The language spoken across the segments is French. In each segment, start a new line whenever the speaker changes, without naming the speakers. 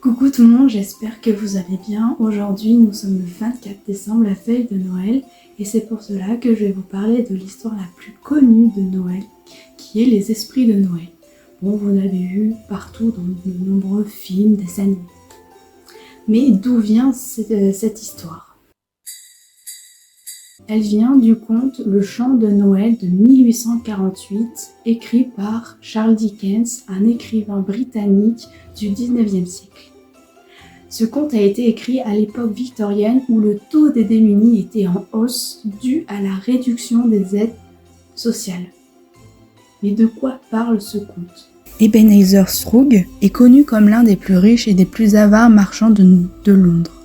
Coucou tout le monde, j'espère que vous allez bien. Aujourd'hui, nous sommes le 24 décembre, la veille de Noël, et c'est pour cela que je vais vous parler de l'histoire la plus connue de Noël, qui est les esprits de Noël. Bon, vous l'avez vu partout dans de nombreux films, dessins animés. Mais d'où vient cette histoire ? Elle vient du conte Le Chant de Noël de 1848, écrit par Charles Dickens, un écrivain britannique du 19e siècle. Ce conte a été écrit à l'époque victorienne où le taux des démunis était en hausse dû à la réduction des aides sociales. Mais de quoi parle ce conte ? Ebenezer Scrooge est connu comme l'un des plus riches et des plus avares marchands de Londres.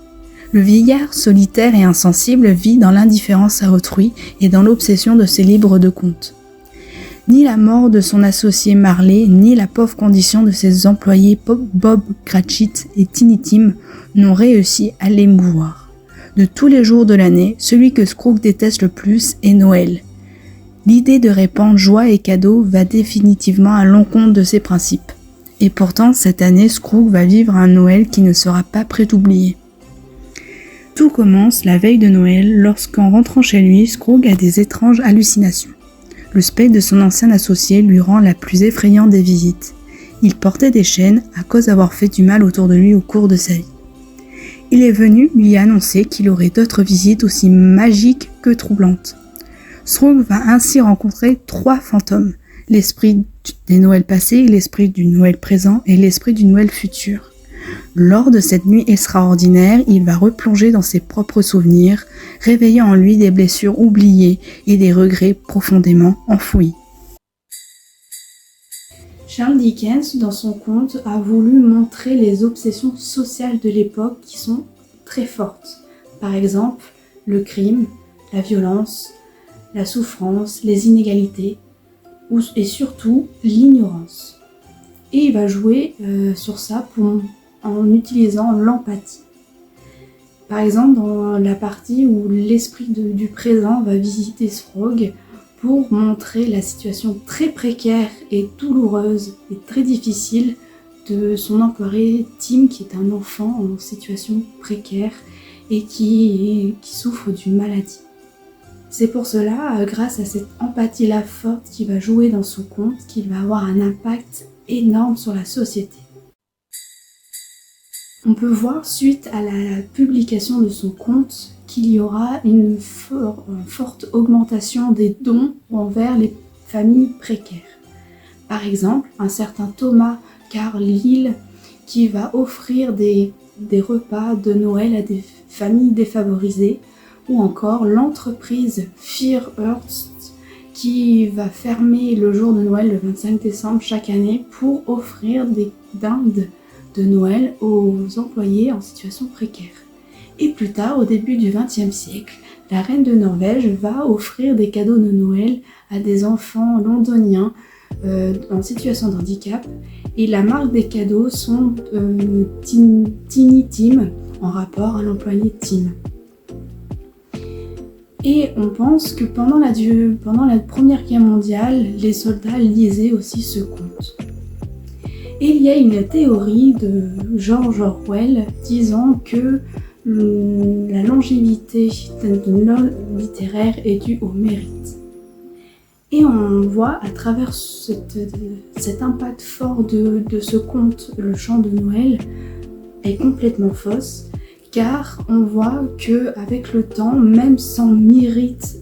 Le vieillard solitaire et insensible vit dans l'indifférence à autrui et dans l'obsession de ses livres de contes. Ni la mort de son associé Marley, ni la pauvre condition de ses employés Bob Cratchit et Tiny Tim n'ont réussi à l'émouvoir. De tous les jours de l'année, celui que Scrooge déteste le plus est Noël. L'idée de répandre joie et cadeaux va définitivement à l'encontre de ses principes. Et pourtant, cette année, Scrooge va vivre un Noël qui ne sera pas prêt d'oublier. Tout commence la veille de Noël lorsqu'en rentrant chez lui, Scrooge a des étranges hallucinations. Le spectre de son ancien associé lui rend la plus effrayante des visites. Il portait des chaînes à cause d'avoir fait du mal autour de lui au cours de sa vie. Il est venu lui annoncer qu'il aurait d'autres visites aussi magiques que troublantes. Scrooge va ainsi rencontrer 3 fantômes, l'esprit des Noëls passés, l'esprit du Noël présent et l'esprit du Noël futur. Lors de cette nuit extraordinaire, il va replonger dans ses propres souvenirs, réveillant en lui des blessures oubliées et des regrets profondément enfouis. Charles Dickens, dans son conte, a voulu montrer les obsessions sociales de l'époque qui sont très fortes. Par exemple, le crime, la violence, la souffrance, les inégalités et surtout l'ignorance. Et il va jouer sur ça en utilisant l'empathie. Par exemple, dans la partie où l'esprit du présent va visiter Scrooge pour montrer la situation très précaire et douloureuse et très difficile de son employé Tim, qui est un enfant en situation précaire et qui souffre d'une maladie. C'est pour cela, grâce à cette empathie-là forte qui va jouer dans son conte, qu'il va avoir un impact énorme sur la société. On peut voir, suite à la publication de son conte, qu'il y aura une forte augmentation des dons envers les familles précaires. Par exemple, un certain Thomas Carlyle qui va offrir des repas de Noël à des familles défavorisées, ou encore l'entreprise Fairhurst qui va fermer le jour de Noël le 25 décembre chaque année pour offrir des dindes de Noël aux employés en situation précaire. Et plus tard, au début du XXe siècle, la reine de Norvège va offrir des cadeaux de Noël à des enfants londoniens en situation de handicap, et la marque des cadeaux sont Tiny Tim, en rapport à l'employé Tim. Et on pense que pendant la Première Guerre mondiale, les soldats lisaient aussi ce conte. Et il y a une théorie de George Orwell disant que la longévité d'une œuvre littéraire est due au mérite. Et on voit à travers cet impact fort de ce conte, Le Chant de Noël, est complètement fausse, car on voit qu'avec le temps, même sans mérite,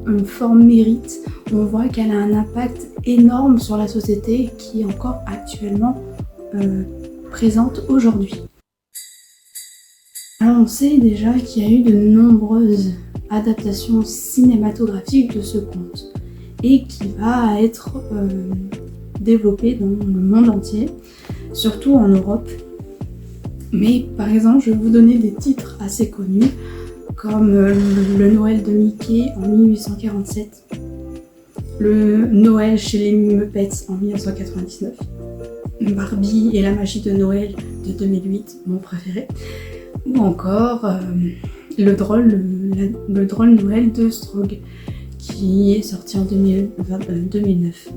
un fort mérite, on voit qu'elle a un impact énorme sur la société qui est encore actuellement présente aujourd'hui. Alors on sait déjà qu'il y a eu de nombreuses adaptations cinématographiques de ce conte et qui va être développé dans le monde entier, surtout en Europe. Mais par exemple, je vais vous donner des titres assez connus comme le Noël de Mickey en 1847, le Noël chez les Muppets en 1999, Barbie et la magie de Noël de 2008, mon préféré, ou encore le drôle Noël de Scrooge qui est sorti en 2009.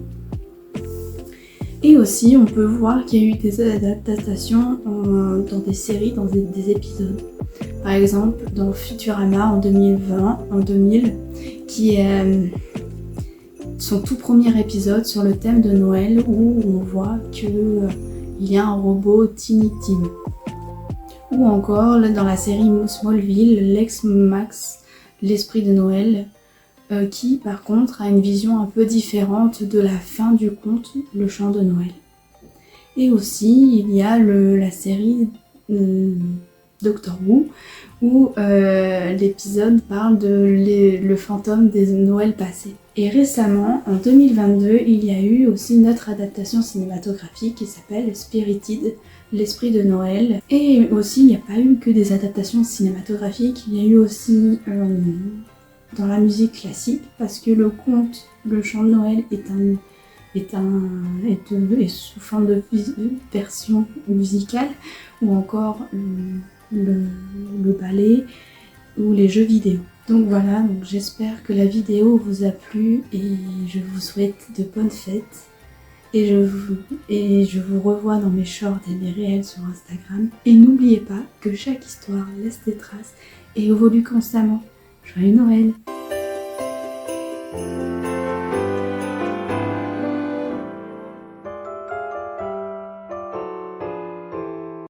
Et aussi, on peut voir qu'il y a eu des adaptations dans des séries, dans des épisodes. Par exemple, dans Futurama en 2000, qui est son tout premier épisode sur le thème de Noël, où on voit qu'il y a un robot Tiny Tim. Ou encore, dans la série Smallville, l'ex-Max, l'esprit de Noël, qui par contre a une vision un peu différente de la fin du conte, le chant de Noël. Et aussi, il y a la série Doctor Who, où l'épisode parle de le fantôme des Noëls passés. Et récemment, en 2022, il y a eu aussi une autre adaptation cinématographique qui s'appelle Spirited, l'esprit de Noël. Et aussi, il n'y a pas eu que des adaptations cinématographiques, il y a eu aussi dans la musique classique, parce que le conte, le chant de Noël est sous forme de version musicale, ou encore le ballet ou les jeux vidéo. Donc voilà, j'espère que la vidéo vous a plu et je vous souhaite de bonnes fêtes. Et je vous revois dans mes shorts et mes réels sur Instagram. Et n'oubliez pas que chaque histoire laisse des traces et évolue constamment. Joyeux Noël!